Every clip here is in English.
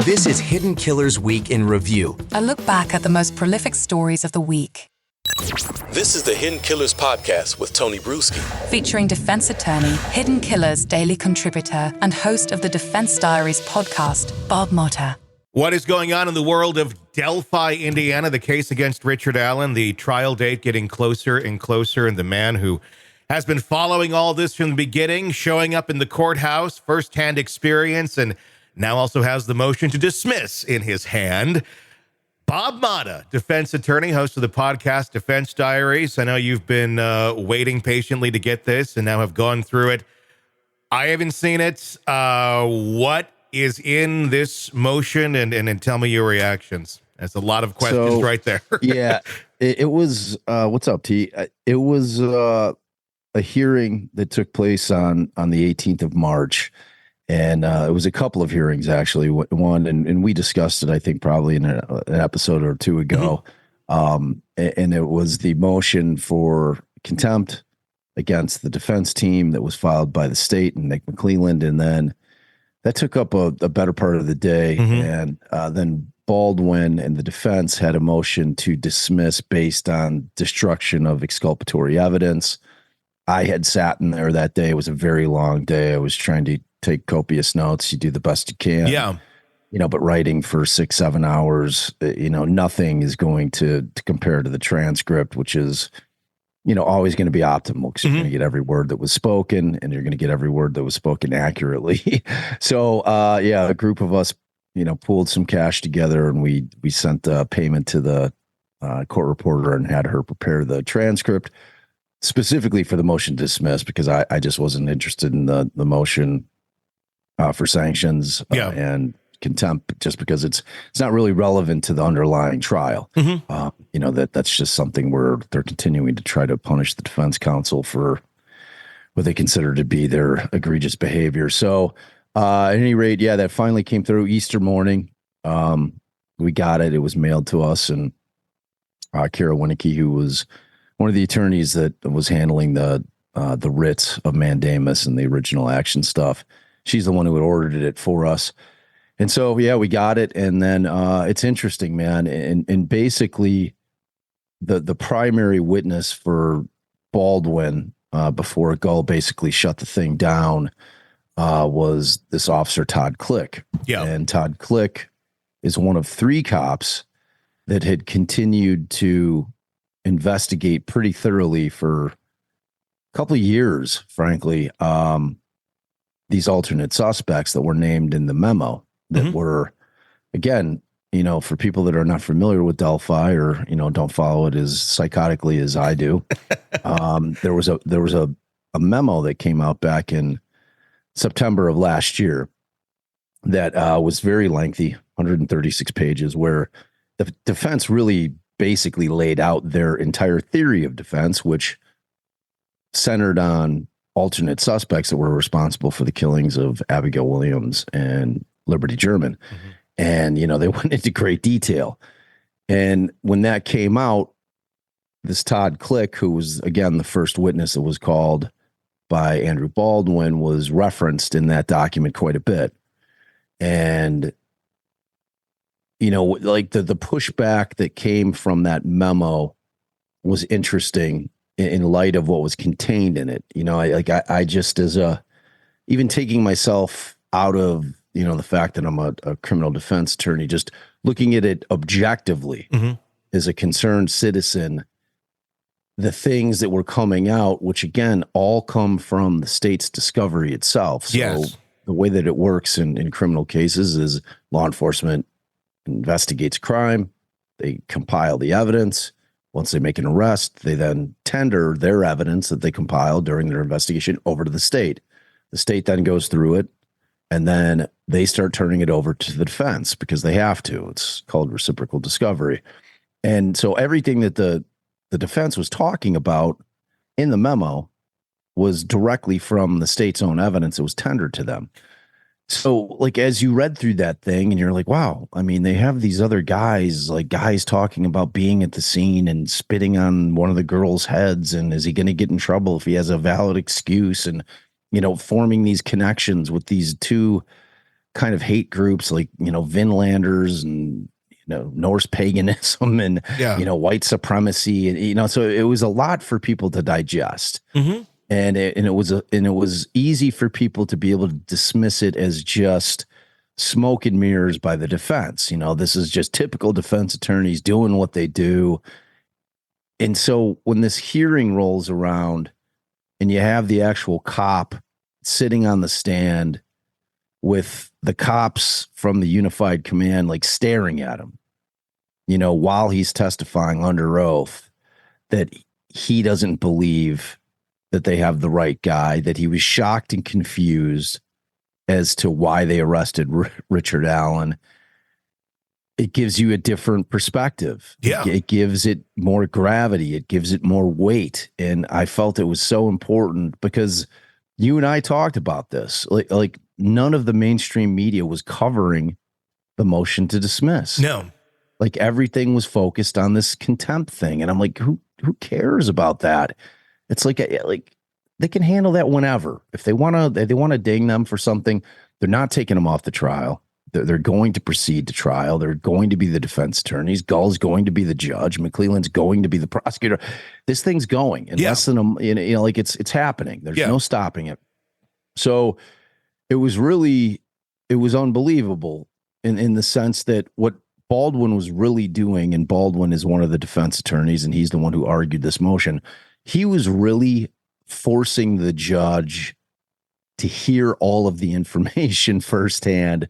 This is Hidden Killers Week in Review. A look back at the most prolific stories of the week. This is the Hidden Killers podcast with Tony Brueski. Featuring defense attorney, Hidden Killers daily contributor, and host of the Defense Diaries podcast, Bob Motta. What is going on in the world of Delphi, Indiana? The case against Richard Allen, the trial date getting closer and closer, and the man who has been following all this from the beginning, showing up in the courthouse, firsthand experience, and now also has the motion to dismiss in his hand. Bob Motta, defense attorney, host of the podcast Defense Diaries. I know you've been waiting patiently to get this and now have gone through it. I haven't seen it. What is in this motion? And tell me your reactions. That's a lot of questions right there. Yeah, it was, what's up, T? It was a hearing that took place on the 18th of March. And it was a couple of hearings, actually. One, and we discussed it, I think, probably in an episode or two ago. Mm-hmm. And it was the motion for contempt against the defense team that was filed by the state and Nick McClelland. And then that took up a better part of the day. Mm-hmm. And then Baldwin and the defense had a motion to dismiss based on destruction of exculpatory evidence. I had sat in there that day. It was a very long day. I was trying to take copious notes. You do the best you can. Yeah. But writing for 6-7 hours, nothing is going to compare to the transcript, which is, always going to be optimal because you're going to get every word that was spoken and you're going to get every word that was spoken accurately. So, a group of us, pooled some cash together and we sent a payment to the court reporter and had her prepare the transcript specifically for the motion to dismiss because I just wasn't interested in the motion for sanctions and contempt, just because it's not really relevant to the underlying trial. Mm-hmm. That's just something where they're continuing to try to punish the defense counsel for what they consider to be their egregious behavior. So at any rate, that finally came through Easter morning. We got it. It was mailed to us, and Kara Winnicke, who was one of the attorneys that was handling the writs of mandamus and the original action stuff, she's the one who had ordered it for us. And so, we got it. And then it's interesting, man. And basically the primary witness for Baldwin before Gull basically shut the thing down was this officer, Todd Click. Yeah. And Todd Click is one of 3 cops that had continued to investigate pretty thoroughly for a couple of years, frankly, these alternate suspects that were named in the memo that were, again, for people that are not familiar with Delphi or, don't follow it as psychotically as I do. There was a memo that came out back in September of last year that was very lengthy, 136 pages, where the defense really basically laid out their entire theory of defense, which centered on alternate suspects that were responsible for the killings of Abigail Williams and Liberty German. Mm-hmm. And, they went into great detail. And when that came out, this Todd Click, who was, again, the first witness that was called by Andrew Baldwin, was referenced in that document quite a bit. And, like the pushback that came from that memo was interesting in light of what was contained in it. I just, even taking myself out of, the fact that I'm a criminal defense attorney, just looking at it objectively as a concerned citizen, the things that were coming out, which again, all come from the state's discovery itself. So yes. The way that it works in criminal cases is law enforcement investigates crime. They compile the evidence. Once they make an arrest, they then tender their evidence that they compiled during their investigation over to the state. The state then goes through it, and then they start turning it over to the defense because they have to. It's called reciprocal discovery. And so everything that the defense was talking about in the memo was directly from the state's own evidence that was tendered to them. So, like, as you read through that thing and you're like, wow, I mean, they have these other guys talking about being at the scene and spitting on one of the girls' heads. And is he going to get in trouble if he has a valid excuse? And, forming these connections with these 2 kind of hate groups like, Vinlanders and, Norse paganism and, white supremacy. And, so it was a lot for people to digest. Mm-hmm. And it was easy for people to be able to dismiss it as just smoke and mirrors by the defense. This is just typical defense attorneys doing what they do. And so when this hearing rolls around and you have the actual cop sitting on the stand with the cops from the unified command, like staring at him, while he's testifying under oath, that he doesn't believe that they have the right guy, that he was shocked and confused as to why they arrested Richard Allen. It gives you a different perspective. Yeah. It gives it more gravity. It gives it more weight. And I felt it was so important because you and I talked about this. Like none of the mainstream media was covering the motion to dismiss. No. Like everything was focused on this contempt thing. And I'm like, who cares about that? It's like they can handle that whenever. If they want to ding them for something, they're not taking them off the trial. They're going to proceed to trial. They're going to be the defense attorneys. Gull's going to be the judge. McClellan's going to be the prosecutor. This thing's going in less than it's happening. There's no stopping it. So it was unbelievable in the sense that what Baldwin was really doing, and Baldwin is one of the defense attorneys, and he's the one who argued this motion. He was really forcing the judge to hear all of the information firsthand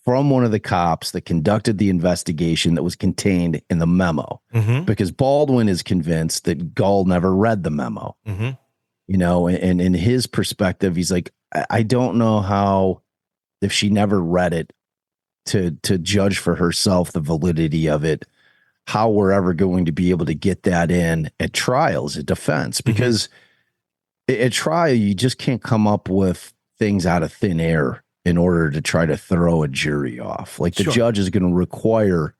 from one of the cops that conducted the investigation that was contained in the memo. Mm-hmm. Because Baldwin is convinced that Gull never read the memo. Mm-hmm. And in his perspective, he's like, I don't know how, if she never read it, to judge for herself the validity of it, how we're ever going to be able to get that in at trials, at defense. Because at trial, you just can't come up with things out of thin air in order to try to throw a jury off. Like the judge is going to require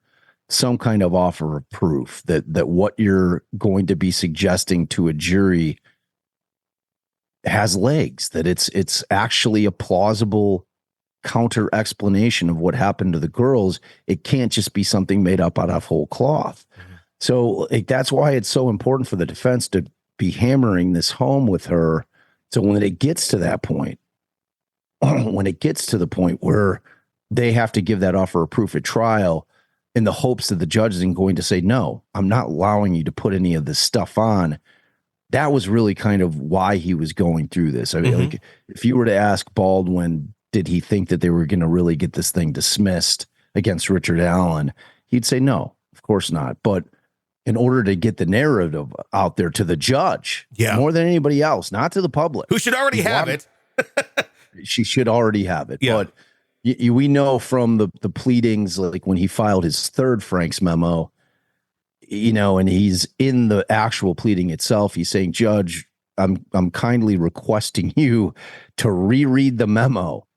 some kind of offer of proof that what you're going to be suggesting to a jury has legs, that it's actually a plausible counter explanation of what happened to the girls. It can't just be something made up out of whole cloth. So that's why it's so important for the defense to be hammering this home with her. So when it gets to that point, when it gets to the point where they have to give that offer of proof at trial in the hopes that the judge isn't going to say, no, I'm not allowing you to put any of this stuff on. That was really kind of why he was going through this. I mean, like if you were to ask Baldwin, did he think that they were going to really get this thing dismissed against Richard Allen? He'd say, no, of course not. But in order to get the narrative out there to the judge, more than anybody else, not to the public, who should already have it. She should already have it. Yeah. But we know from the pleadings, like when he filed his third Frank's memo, and he's in the actual pleading itself, he's saying, Judge, I'm kindly requesting you to reread the memo.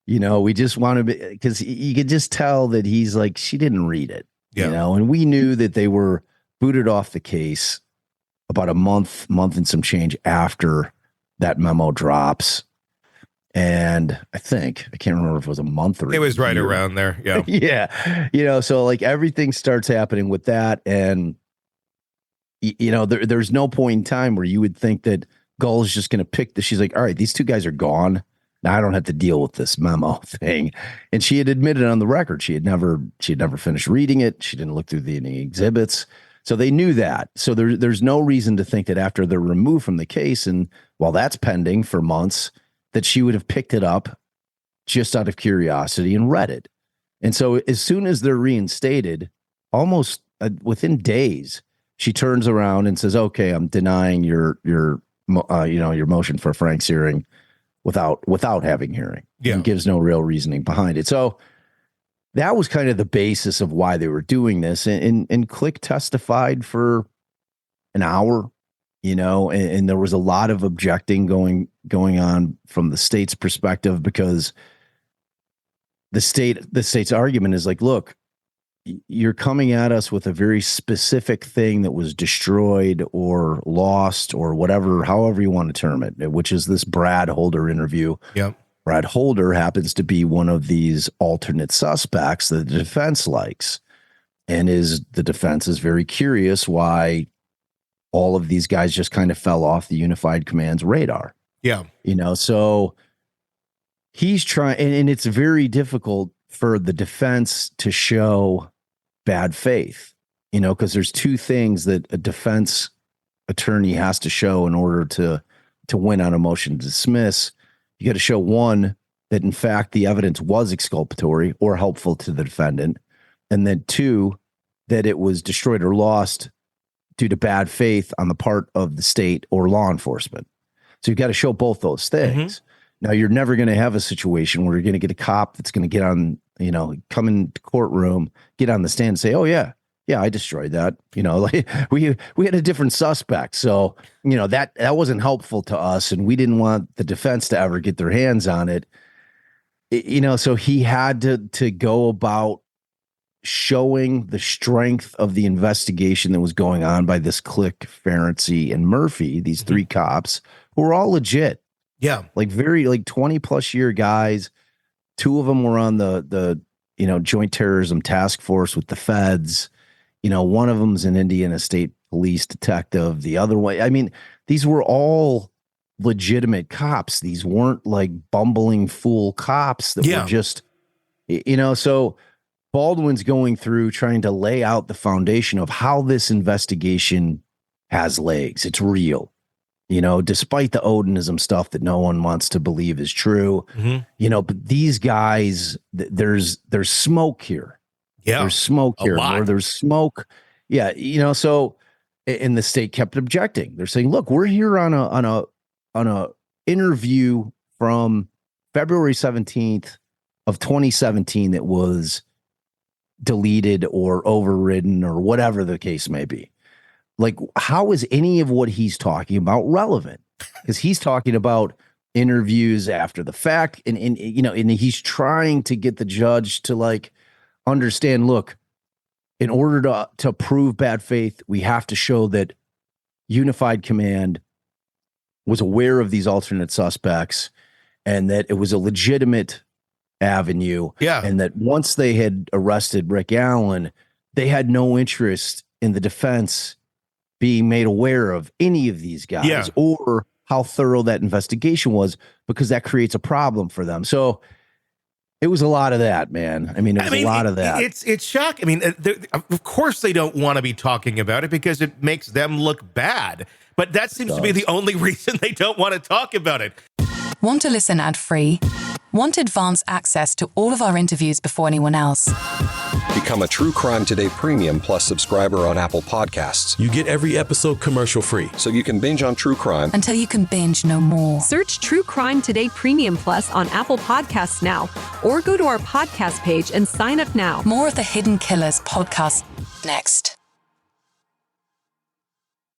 We just want to be, because you could just tell that he's like, she didn't read it, and we knew that they were booted off the case about a month and some change after that memo drops. And I can't remember if it was a month or it was right around there. Yeah. Yeah. So like everything starts happening with that. And, there's no point in time where you would think that Gull is just going to pick she's like, all right, these two guys are gone. Now I don't have to deal with this memo thing. And she had admitted on the record, she had never finished reading it. She didn't look through any exhibits. So they knew that. So there's no reason to think that after they're removed from the case, and while that's pending for months, that she would have picked it up just out of curiosity and read it. And so as soon as they're reinstated, almost within days, she turns around and says, okay, I'm denying your motion for Frank's hearing without having hearing. Yeah. And gives no real reasoning behind it. So that was kind of the basis of why they were doing this. And Click testified for an hour, and there was a lot of objecting going on from the state's perspective, because the state's argument is like, look, you're coming at us with a very specific thing that was destroyed or lost or whatever, however you want to term it, which is this Brad Holder interview. Yep. Brad Holder happens to be one of these alternate suspects that the defense likes. And the defense is very curious why all of these guys just kind of fell off the Unified Command's radar. Yeah. So he's trying, and it's very difficult for the defense to show bad faith, because there's two things that a defense attorney has to show in order to win on a motion to dismiss. You got to show, one, that in fact the evidence was exculpatory or helpful to the defendant, and then two, that it was destroyed or lost due to bad faith on the part of the state or law enforcement. So you've got to show both those things. Now, you're never going to have a situation where you're going to get a cop that's going to get on, come in the courtroom, get on the stand and say, oh, yeah, I destroyed that. Like we had a different suspect. So, that wasn't helpful to us, and we didn't want the defense to ever get their hands on it. So he had to go about showing the strength of the investigation that was going on by this Click, Ferenczi, and Murphy, these three cops who were all legit. Yeah. Like 20 plus year guys. Two of them were on the Joint Terrorism Task Force with the feds. One of them's an Indiana State Police detective. The other one, I mean, these were all legitimate cops. These weren't like bumbling fool cops that were just, so Baldwin's going through trying to lay out the foundation of how this investigation has legs. It's real, despite the Odinism stuff that no one wants to believe is true, but these guys, there's smoke here. Yeah. There's smoke here. Where there's smoke. Yeah. So, and the state kept objecting. They're saying, look, we're here on a interview from February 17th of 2017 that was deleted or overridden or whatever the case may be. Like, how is any of what he's talking about relevant? Because he's talking about interviews after the fact, and he's trying to get the judge to like understand, look, in order to prove bad faith, we have to show that Unified Command was aware of these alternate suspects and that it was a legitimate avenue. Yeah. And that once they had arrested Rick Allen, they had no interest in the defense being made aware of any of these guys or how thorough that investigation was, because that creates a problem for them. So it was a lot of that, man. I mean, it was a lot of that. It's shocking. I mean, of course they don't want to be talking about it because it makes them look bad. But that seems to be the only reason they don't want to talk about it. Want to listen ad-free? Want advanced access to all of our interviews before anyone else? Become a True Crime Today Premium Plus subscriber on Apple Podcasts. You get every episode commercial-free, so you can binge on true crime until you can binge no more. Search True Crime Today Premium Plus on Apple Podcasts now, or go to our podcast page and sign up now. More of the Hidden Killers podcast next.